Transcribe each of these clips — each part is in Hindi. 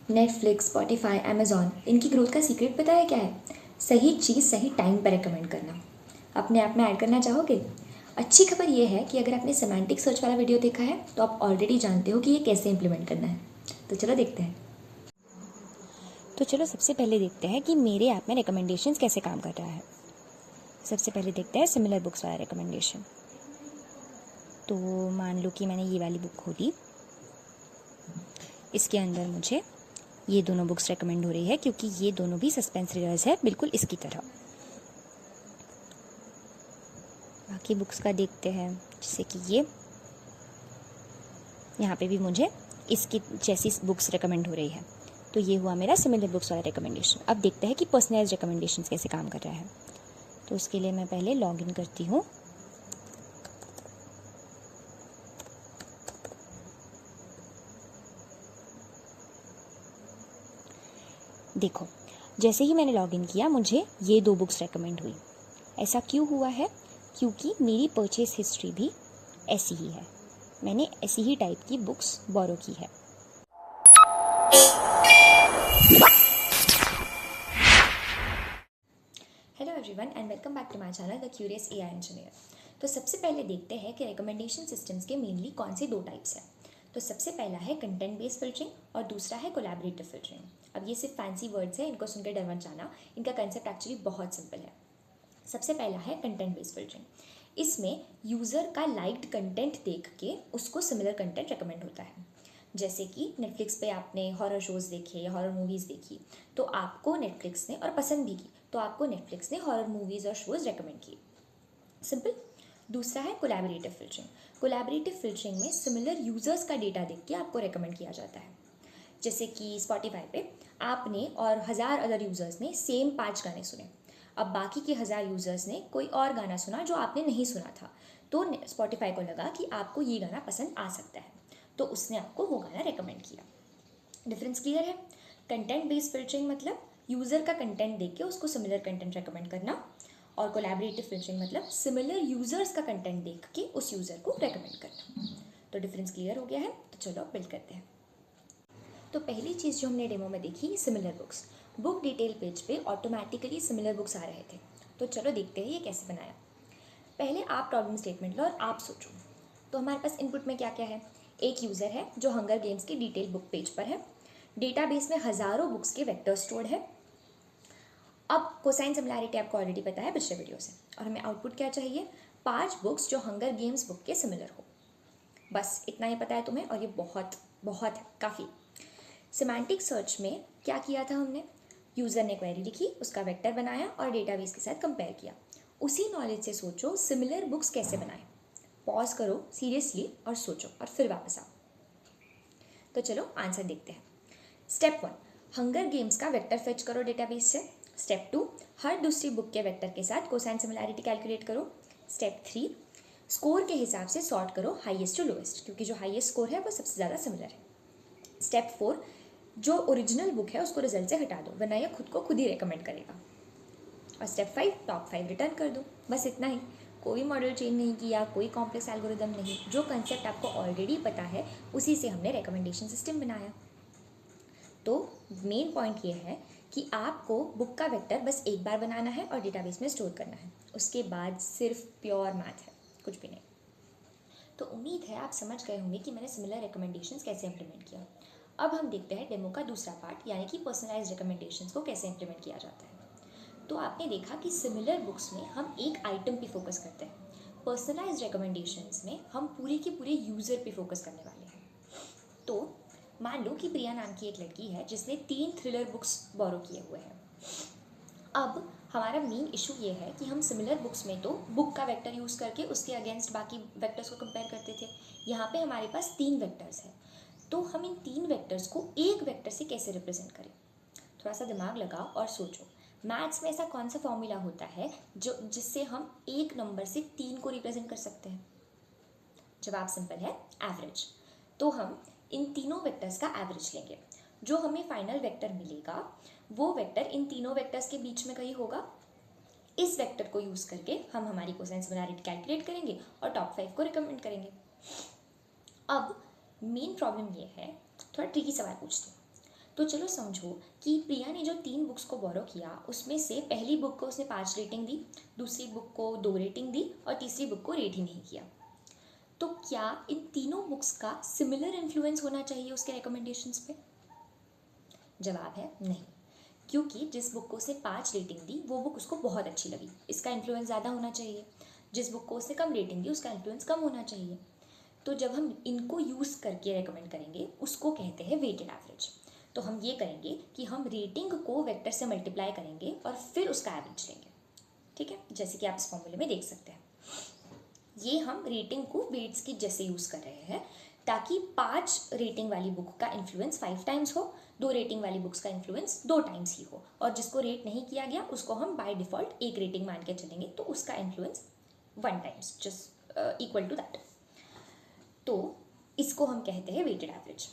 नेटफ्लिक्स, स्पॉटिफाई, अमेज़ॉन, इनकी ग्रोथ का सीक्रेट पता है क्या है? सही चीज़ सही टाइम पर रिकमेंड करना। अपने आप में ऐड करना चाहोगे? अच्छी खबर यह है कि अगर आपने सेमांटिक सर्च वाला वीडियो देखा है तो आप ऑलरेडी जानते हो कि ये कैसे इम्प्लीमेंट करना है। तो चलो देखते हैं। तो चलो सबसे पहले देखते हैं कि मेरे ऐप में रिकमेंडेशंस कैसे काम कर रहा है। सबसे पहले देखते हैं सिमिलर बुक्स वाला रिकमेंडेशन। तो मान लो कि मैंने ये वाली बुक खोली, इसके अंदर मुझे ये दोनों बुक्स रिकमेंड हो रही है क्योंकि ये दोनों भी सस्पेंस थ्रिलर्स है, बिल्कुल इसकी तरह। बाकी बुक्स का देखते हैं, जैसे कि ये यहाँ पे भी मुझे इसकी जैसी बुक्स रिकमेंड हो रही है। तो ये हुआ मेरा सिमिलर बुक्स वाला रिकमेंडेशन। अब देखते हैं कि पर्सनलाइज रिकमेंडेशंस कैसे काम कर रहा है। तो उसके लिए मैं पहले लॉग इन करती हूँ। देखो, जैसे ही मैंने लॉगिन किया मुझे ये 2 बुक्स रेकमेंड हुई। ऐसा क्यों हुआ है? क्योंकि मेरी परचेज हिस्ट्री भी ऐसी ही है, मैंने ऐसी ही टाइप की बुक्स बोरो की है। Hello everyone and welcome back to my channel the curious AI engineer. तो सबसे पहले देखते हैं कि रिकमेंडेशन सिस्टम्स के मेनली कौन से 2 टाइप्स हैं। तो सबसे पहला है कंटेंट बेस्ड फिल्टरिंग और दूसरा है कोलैबोरेटिव फिल्टरिंग। अब ये सिर्फ फैंसी वर्ड्स हैं, इनको सुनकर डर मत जाना, इनका कंसेप्ट एक्चुअली बहुत सिंपल है। सबसे पहला है कंटेंट बेस्ड फिल्टरिंग। इसमें यूज़र का लाइक्ड कंटेंट देख के उसको सिमिलर कंटेंट रिकमेंड होता है। जैसे कि नेटफ्लिक्स पे आपने हॉरर शोज़ देखे या हॉरर मूवीज़ देखी तो आपको नेटफ्लिक्स ने, और पसंद भी की तो आपको नेटफ्लिक्स ने हॉरर मूवीज़ और शोज़ रेकमेंड किए। सिंपल। दूसरा है कोलैबोरेटिव फिल्टरिंग। कोलैबोरेटिव फिल्टरिंग में सिमिलर यूज़र्स का डेटा देख के आपको रेकमेंड किया जाता है। जैसे कि स्पॉटिफाई पे आपने और 1000 अदर यूज़र्स ने सेम 5 गाने सुने। अब बाकी के 1000 यूज़र्स ने कोई और गाना सुना जो आपने नहीं सुना था, तो स्पॉटिफाई को लगा कि आपको ये गाना पसंद आ सकता है, तो उसने आपको वो गाना रेकमेंड किया। डिफरेंस क्लियर है? कंटेंट बेस्ड फिल्टरिंग मतलब यूज़र का कंटेंट देख के उसको सिमिलर कंटेंट रेकमेंड करना, और कोलैबोरेटिव फिल्टरिंग मतलब सिमिलर यूज़र्स का कंटेंट देख के उस यूज़र को रेकमेंड करना। तो डिफरेंस क्लियर हो गया है? तो चलो बिल्ड करते हैं। तो पहली चीज़ जो हमने डेमो में देखी, similar books. Book detail page पे ऑटोमेटिकली सिमिलर बुक्स आ रहे थे। तो चलो देखते हैं ये कैसे बनाया। पहले आप प्रॉब्लम स्टेटमेंट लो और आप सोचो। तो हमारे पास इनपुट में क्या क्या है? एक यूज़र है जो हंगर गेम्स की डिटेल बुक पेज पर है। डेटाबेस में हज़ारों बुक्स के वेक्टर स्टोर्ड है। अब कोसाइन सिमिलैरिटी आपको ऑलरेडी पता है पिछले वीडियो से, और हमें आउटपुट क्या चाहिए? 5 बुक्स जो हंगर गेम्स बुक के सिमिलर हो। बस इतना ही पता है तुम्हें, और ये बहुत बहुत है, काफ़ी। सिमेंटिक सर्च में क्या किया था हमने? यूज़र ने क्वेरी लिखी, उसका वेक्टर बनाया और डेटाबेस के साथ कंपेयर किया। उसी नॉलेज से सोचो सिमिलर बुक्स कैसे बनाएं। पॉज करो सीरियसली और सोचो, और फिर वापस आओ। तो चलो आंसर देखते हैं। स्टेप 1, हंगर गेम्स का वेक्टर फेच करो डेटाबेस से। स्टेप 2, हर दूसरी बुक के वेक्टर के साथ कोसाइन सिमिलैरिटी कैलकुलेट करो। स्टेप 3, स्कोर के हिसाब से सॉर्ट करो हाईएस्ट टू लोएस्ट, क्योंकि जो हाईएस्ट स्कोर है वो सबसे ज़्यादा सिमिलर है। स्टेप 4, जो ओरिजिनल बुक है उसको रिजल्ट से हटा दो, वरना ये खुद को खुद ही रेकमेंड करेगा। और स्टेप 5, टॉप 5 रिटर्न कर दो। बस इतना ही। कोई मॉडल चेंज नहीं किया, कोई कॉम्प्लेक्स एल्गोरिदम नहीं, जो कंसेप्ट आपको ऑलरेडी पता है उसी से हमने रिकमेंडेशन सिस्टम बनाया। तो मेन पॉइंट ये है कि आपको बुक का वेक्टर बस एक बार बनाना है और डेटाबेस में स्टोर करना है। उसके बाद सिर्फ प्योर मैथ है, कुछ भी नहीं। तो उम्मीद है आप समझ गए होंगे कि मैंने सिमिलर रिकमेंडेशंस कैसे इंप्लीमेंट किया। अब हम देखते हैं डेमो का दूसरा पार्ट, यानी कि पर्सनलाइज्ड रिकमेंडेशंस को कैसे इंप्लीमेंट किया जाता है। तो आपने देखा कि सिमिलर बुक्स में हम एक आइटम पे फोकस करते हैं। पर्सनलाइज्ड रिकमेंडेशंस में हम पूरे के पूरे यूज़र पे फोकस करने वाले हैं। तो मान लो कि प्रिया नाम की एक लड़की है जिसने 3 थ्रिलर बुक्स बोरो किए हुए हैं। अब हमारा मेन इशू ये है कि हम सिमिलर बुक्स में तो बुक का वेक्टर यूज़ करके उसके अगेंस्ट बाकी वेक्टर्स को कंपेयर करते थे। यहाँ पे हमारे पास 3 वेक्टर्स हैं, तो हम इन 3 वेक्टर्स को एक वेक्टर से कैसे रिप्रेजेंट करें? थोड़ा सा दिमाग लगाओ और सोचो। मैथ्स में ऐसा कौन सा फॉर्मूला होता है जो जिससे हम एक नंबर से 3 को रिप्रेजेंट कर सकते हैं? जवाब सिंपल है, एवरेज। तो हम इन तीनों वेक्टर्स का एवरेज लेंगे। जो हमें फाइनल वेक्टर मिलेगा वो वेक्टर इन तीनों वेक्टर्स के बीच में कहीं होगा। इस वेक्टर को यूज़ करके हम हमारी कोसाइन सिमिलैरिटी कैलकुलेट करेंगे और टॉप 5 को रिकमेंड करेंगे। अब मेन प्रॉब्लम ये है, थोड़ा ट्रिकी सवाल पूछते हैं। तो चलो समझो कि प्रिया ने जो 3 बुक्स को बोरो किया उसमें से पहली बुक को उसने 5 रेटिंग दी, दूसरी बुक को 2 रेटिंग दी और तीसरी बुक को रेट ही नहीं किया। तो क्या इन तीनों बुक्स का सिमिलर इन्फ्लुएंस होना चाहिए उसके रिकमेंडेशंस पे? जवाब है नहीं, क्योंकि जिस बुक को उसने 5 रेटिंग दी वो बुक उसको बहुत अच्छी लगी, इसका इन्फ्लुएंस ज़्यादा होना चाहिए। जिस बुक को उसने कम रेटिंग दी उसका इन्फ्लुएंस कम होना चाहिए। तो जब हम इनको यूज़ करके रेकमेंड करेंगे उसको कहते हैं वेटेड एवरेज। तो हम ये करेंगे कि हम रेटिंग को वेक्टर से मल्टीप्लाई करेंगे और फिर उसका एवरेज लेंगे। ठीक है, जैसे कि आप इस फॉर्मूले में देख सकते हैं। ये हम रेटिंग को वेट्स की जैसे यूज़ कर रहे हैं ताकि 5 रेटिंग वाली बुक का इन्फ्लुएंस 5 टाइम्स हो, 2 रेटिंग वाली बुक्स का इन्फ्लुएंस 2 टाइम्स ही हो, और जिसको रेट नहीं किया गया उसको हम बाय डिफ़ॉल्ट 1 रेटिंग मान के चलेंगे, तो उसका influence 1 times just equal to that. तो इसको हम कहते हैं वेटेड एवरेज।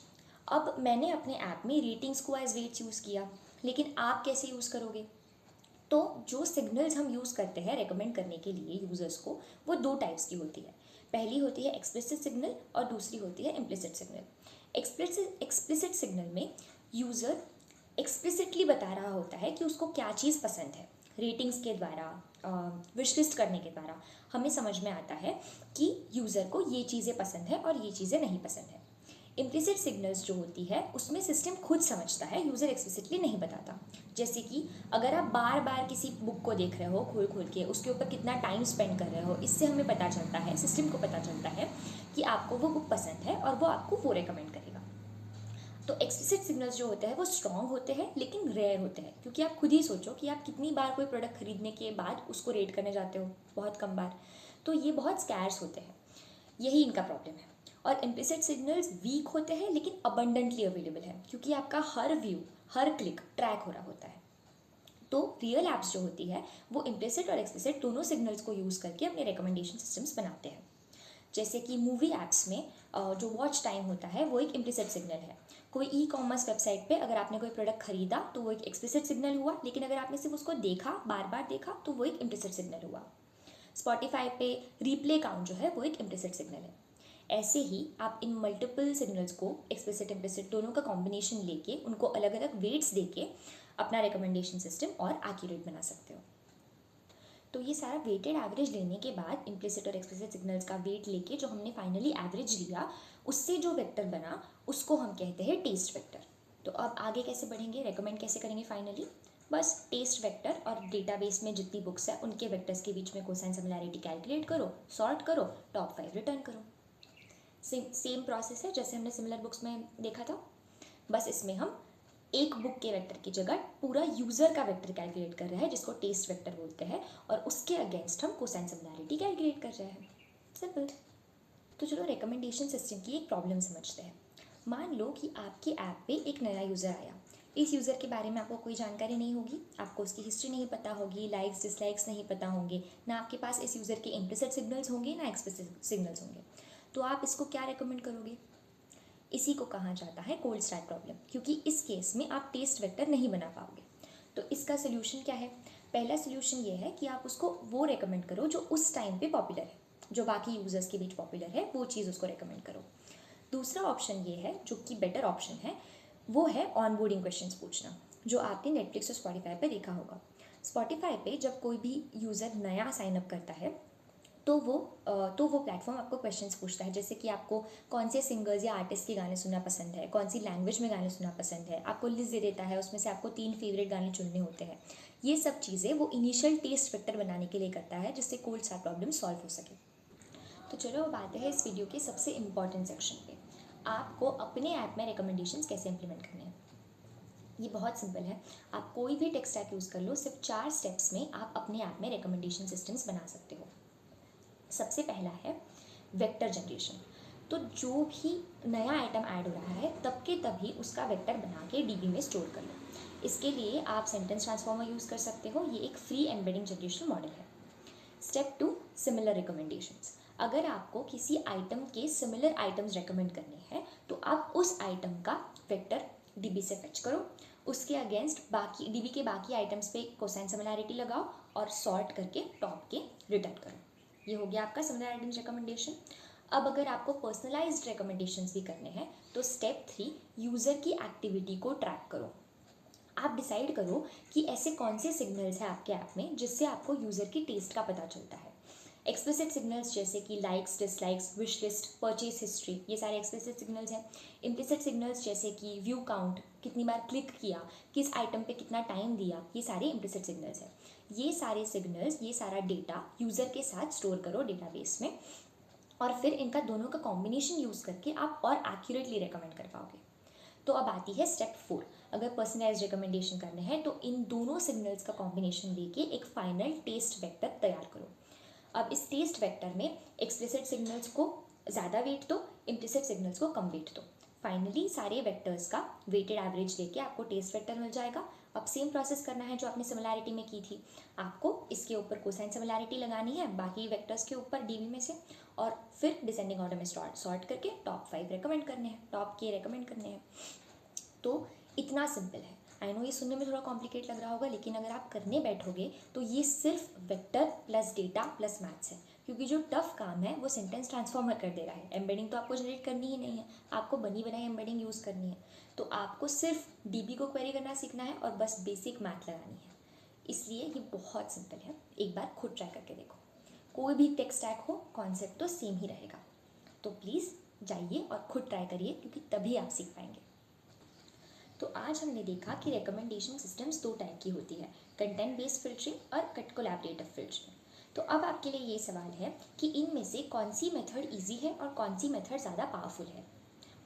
अब मैंने अपने ऐप में रेटिंग्स को एज वेट्स यूज़ किया, लेकिन आप कैसे यूज़ करोगे? तो जो सिग्नल्स हम यूज़ करते हैं रेकमेंड करने के लिए यूज़र्स को, वो 2 टाइप्स की होती है। पहली होती है एक्सप्लिसिट सिग्नल और दूसरी होती है इम्प्लिसिट सिग्नल। एक्सप्लिसिट सिग्नल में यूज़र एक्सप्लिसिटली बता रहा होता है कि उसको क्या चीज़ पसंद है। रेटिंग्स के द्वारा, विश लिस्ट करने के द्वारा हमें समझ में आता है कि यूज़र को ये चीज़ें पसंद है और ये चीज़ें नहीं पसंद है। इम्प्लिसिट सिग्नल्स जो होती है उसमें सिस्टम खुद समझता है, यूज़र एक्सप्लिसिटली नहीं बताता। जैसे कि अगर आप बार बार किसी बुक को देख रहे हो खोल खोल के, उसके ऊपर कितना टाइम स्पेंड कर रहे हो, इससे हमें पता चलता है, सिस्टम को पता चलता है कि आपको वो बुक पसंद है और वो आपको वो रेकमेंड करेगा। तो एक्सप्लिसिट सिग्नल्स जो होते हैं वो स्ट्रॉन्ग होते हैं लेकिन रेयर होते हैं, क्योंकि आप खुद ही सोचो कि आप कितनी बार कोई प्रोडक्ट खरीदने के बाद उसको रेट करने जाते हो, बहुत कम बार। तो ये बहुत स्कैर्स होते हैं, यही इनका प्रॉब्लम है। और इम्प्लिसिट सिग्नल्स वीक होते हैं लेकिन अबंडेंटली अवेलेबल है, क्योंकि आपका हर व्यू, हर क्लिक ट्रैक हो रहा होता है। तो रियल ऐप्स जो होती है वो इम्प्लिसिट और एक्सप्लिसिट दोनों सिग्नल्स को यूज़ करके अपने रिकमेंडेशन सिस्टम्स बनाते हैं। जैसे कि मूवी ऐप्स में जो वॉच टाइम होता है वो एक इम्प्लिसिट सिग्नल है। कोई ई कॉमर्स वेबसाइट पे अगर आपने कोई प्रोडक्ट खरीदा तो वो एक एक्सप्लिसिट सिग्नल हुआ, लेकिन अगर आपने सिर्फ उसको देखा, बार बार देखा, तो वो एक इम्प्लिसिट सिग्नल हुआ। स्पॉटिफाई पे रिप्ले काउंट जो है वो एक इम्प्लिसिट सिग्नल है। ऐसे ही आप इन मल्टीपल सिग्नल्स को एक्सप्लिसिट इम्प्लिसिट दोनों का कॉम्बिनेशन लेके उनको अलग अलग वेट्स देके अपना रिकमेंडेशन सिस्टम और एक्यूरेट बना सकते हो। तो ये सारा वेटेड एवरेज लेने के बाद इम्प्लिसिट और एक्सप्लिसिट सिग्नल्स का वेट लेके जो हमने फाइनली एवरेज लिया, उससे जो वेक्टर बना उसको हम कहते हैं टेस्ट वेक्टर। तो अब आगे कैसे बढ़ेंगे, रेकमेंड कैसे करेंगे फाइनली? बस टेस्ट वेक्टर और डेटाबेस में जितनी बुक्स है उनके वेक्टर्स के बीच में कोसाइन सिमिलैरिटी कैलकुलेट करो, सॉर्ट करो, टॉप 5 रिटर्न करो। सेम प्रोसेस है जैसे हमने सिमिलर बुक्स में देखा था, बस इसमें हम एक बुक के वेक्टर की जगह पूरा यूज़र का वेक्टर कैलकुलेट कर रहे हैं जिसको टेस्ट वेक्टर बोलते हैं, और उसके अगेंस्ट हम कोसाइन सिमिलैरिटी कैलकुलेट कर रहे हैं। सिंपल। तो चलो रिकमेंडेशन सिस्टम की एक प्रॉब्लम समझते हैं। मान लो कि आपकी ऐप पे एक नया यूज़र आया। इस यूज़र के बारे में आपको कोई जानकारी नहीं होगी, आपको उसकी हिस्ट्री नहीं पता होगी, लाइक्स डिसलाइक्स नहीं पता होंगे, ना आपके पास इस यूज़र के इम्प्लिसिट सिग्नल्स होंगे ना एक्सप्लिसिट सिग्नल्स होंगे। तो आप इसको क्या रेकमेंड करोगे? इसी को कहा जाता है कोल्ड स्टार्ट प्रॉब्लम, क्योंकि इस केस में आप टेस्ट वेक्टर नहीं बना पाओगे। तो इसका सोल्यूशन क्या है? पहला सोल्यूशन ये है कि आप उसको वो रेकमेंड करो जो उस टाइम पे पॉपुलर है, जो बाकी यूज़र्स के बीच पॉपुलर है, वो चीज़ उसको रेकमेंड करो। दूसरा ऑप्शन ये है, जो कि बेटर ऑप्शन है, वो है ऑनबोर्डिंग क्वेश्चंस पूछना, जो आपने नेटफ्लिक्स और स्पॉटिफाई पे देखा होगा। स्पॉटिफाई पे जब कोई भी यूज़र नया साइनअप करता है तो वो प्लेटफॉर्म आपको क्वेश्चंस पूछता है, जैसे कि आपको कौन से सिंगर्स या आर्टिस्ट के गाने सुनना पसंद है, कौन सी लैंग्वेज में गाने सुनना पसंद है, आपको लिस्ट दे देता है, उसमें से आपको 3 फेवरेट गाने चुनने होते हैं। ये सब चीज़ें वो इनिशियल टेस्ट वेक्टर बनाने के लिए करता है, जिससे कोल्ड स्टार्ट प्रॉब्लम सॉल्व हो सके। तो चलो अब आते हैं इस वीडियो के सबसे इंपॉर्टेंट सेक्शन पे, आपको अपने ऐप में रिकमेंडेशंस कैसे इंप्लीमेंट करने हैं। ये बहुत सिंपल है, आप कोई भी टेक्स्ट ऐप यूज़ कर लो, सिर्फ 4 स्टेप्स में आप अपने ऐप में रिकमेंडेशन सिस्टम्स बना सकते हो। सबसे पहला है वेक्टर जनरेशन। तो जो भी नया आइटम ऐड हो रहा है तब के तभी उसका वेक्टर बना के डीबी में स्टोर कर लो। इसके लिए आप सेंटेंस ट्रांसफॉर्मर यूज़ कर सकते हो, ये एक फ्री एम्बेडिंग जनरेशन मॉडल है। Step 2, similar recommendations. अगर आपको किसी आइटम के सिमिलर आइटम्स रेकमेंड करने हैं तो आप उस आइटम का वेक्टर डीबी से फेच करो, उसके अगेंस्ट बाकी डीबी के बाकी आइटम्स पे कोसाइन सिमिलैरिटी लगाओ और सॉर्ट करके टॉप के रिटर्न करो। ये हो गया आपका सिमिलर आइटम्स रिकमेंडेशन। अब अगर आपको पर्सनलाइज्ड रिकमेंडेशंस भी करने हैं तो स्टेप 3 यूज़र की एक्टिविटी को ट्रैक करो। आप डिसाइड करो कि ऐसे कौन से सिग्नल्स हैं आपके ऐप में जिससे आपको यूज़र की टेस्ट का पता चलता है। एक्सप्लिसिट सिग्नल्स जैसे कि likes, dislikes, wish list, purchase history, ये सारे एक्सप्लिसिट सिग्नल्स हैं। इम्प्लिसिट सिग्नल्स जैसे कि व्यू काउंट, कितनी बार क्लिक किया, किस आइटम पे कितना टाइम दिया, ये सारे इम्प्लिसिट सिग्नल्स हैं। ये सारे सिग्नल्स, ये सारा डेटा यूज़र के साथ स्टोर करो डेटाबेस में, और फिर इनका दोनों का कॉम्बिनेशन यूज़ करके आप और एक्यूरेटली रिकमेंड कर पाओगे। तो अब आती है स्टेप 4। अगर पर्सनलाइज्ड रिकमेंडेशन करने हैं तो इन दोनों सिग्नल्स का कॉम्बिनेशन लेके एक फाइनल टेस्ट वेक्टर तैयार करो। अब इस टेस्ट वेक्टर में एक्सप्लिसिट सिग्नल्स को ज़्यादा वेट दो, इम्प्लिसिट सिग्नल्स को कम वेट दो। फाइनली सारे वेक्टर्स का वेटेड एवरेज लेके आपको टेस्ट वेक्टर मिल जाएगा। अब सेम प्रोसेस करना है जो आपने सिमिलैरिटी में की थी। आपको इसके ऊपर कोसाइन सिमिलैरिटी लगानी है बाकी वेक्टर्स के ऊपर डीवी में से, और फिर डिसेंडिंग ऑर्डर में सॉर्ट करके टॉप 5 रिकमेंड करने हैं, टॉप के रिकमेंड करने हैं। तो इतना सिंपल है। आई नो ये सुनने में थोड़ा कॉम्प्लिकेट लग रहा होगा, लेकिन अगर आप करने बैठोगे तो ये सिर्फ vector plus data plus maths है, क्योंकि जो टफ काम है वो सेंटेंस ट्रांसफॉर्मर कर दे रहा है। एम्बेडिंग तो आपको जनरेट करनी ही नहीं है, आपको बनी बनाई एम्बेडिंग यूज़ करनी है। तो आपको सिर्फ डीबी को क्वेरी करना सीखना है और बस बेसिक मैथ लगानी है। इसलिए ये बहुत सिंपल है, एक बार खुद ट्राई करके देखो। कोई भी टेक स्टैक हो, कॉन्सेप्ट तो सेम ही रहेगा। तो प्लीज़ जाइए और खुद ट्राई करिए, क्योंकि तभी आप सीख पाएंगे। तो आज हमने देखा कि रिकमेंडेशन सिस्टम्स 2 टाइप की होती है, कंटेंट बेस्ड फिल्टरिंग और कोलैबोरेटिव फिल्टरिंग। तो अब आपके लिए ये सवाल है कि इनमें से कौन सी मेथड ईजी है और कौन सी मेथड ज़्यादा पावरफुल है।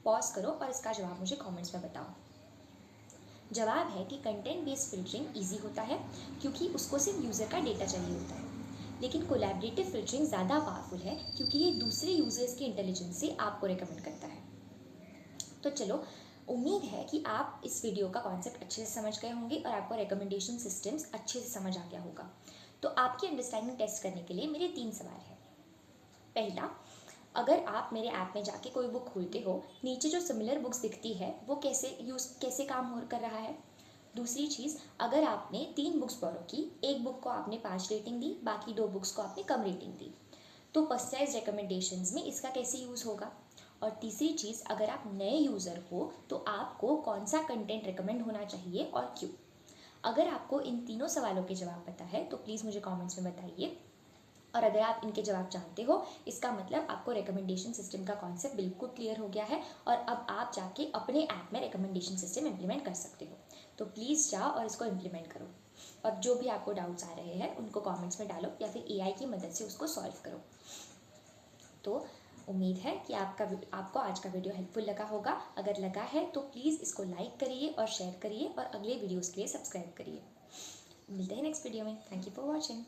पॉज करो और इसका जवाब मुझे कमेंट्स में बताओ। जवाब है कि कंटेंट बेस्ड फिल्टरिंग ईजी होता है क्योंकि उसको सिर्फ यूज़र का डेटा चाहिए होता है, लेकिन कोलैबोरेटिव फिल्टरिंग ज़्यादा पावरफुल है क्योंकि ये दूसरे यूज़र्स के इंटेलिजेंस से आपको रिकमेंड करता है। तो चलो, उम्मीद है कि आप इस वीडियो का कॉन्सेप्ट अच्छे से समझ गए होंगे और आपको रिकमेंडेशन सिस्टम्स अच्छे से समझ आ गया होगा। तो आपकी अंडरस्टैंडिंग टेस्ट करने के लिए मेरे 3 सवाल हैं। पहला, अगर आप मेरे ऐप में जाके कोई बुक खोलते हो, नीचे जो सिमिलर बुक्स दिखती है वो कैसे काम कर रहा है। दूसरी चीज़, अगर आपने 3 बुक्स बोरो की, एक बुक को आपने 5 रेटिंग दी, बाकी 2 बुक्स को आपने कम रेटिंग दी, तो पर्सनलाइज्ड रिकमेंडेशंस में इसका कैसे यूज़ होगा। और तीसरी चीज़, अगर आप नए यूज़र हो तो आपको कौन सा कंटेंट रिकमेंड होना चाहिए और क्यों। अगर आपको इन तीनों सवालों के जवाब पता है तो प्लीज़ मुझे कमेंट्स में बताइए, और अगर आप इनके जवाब जानते हो इसका मतलब आपको रिकमेंडेशन सिस्टम का कॉन्सेप्ट बिल्कुल क्लियर हो गया है और अब आप जाके अपने ऐप में रिकमेंडेशन सिस्टम इम्प्लीमेंट कर सकते हो। तो प्लीज़ जाओ और इसको इम्प्लीमेंट करो, और जो भी आपको डाउट्स आ रहे हैं उनको कमेंट्स में डालो या फिर एआई की मदद से उसको सॉल्व करो। तो उम्मीद है कि आपको आज का वीडियो हेल्पफुल लगा होगा। अगर लगा है तो प्लीज़ इसको लाइक करिए और शेयर करिए और अगले वीडियोस के लिए सब्सक्राइब करिए। मिलते हैं नेक्स्ट वीडियो में। Thank you for watching.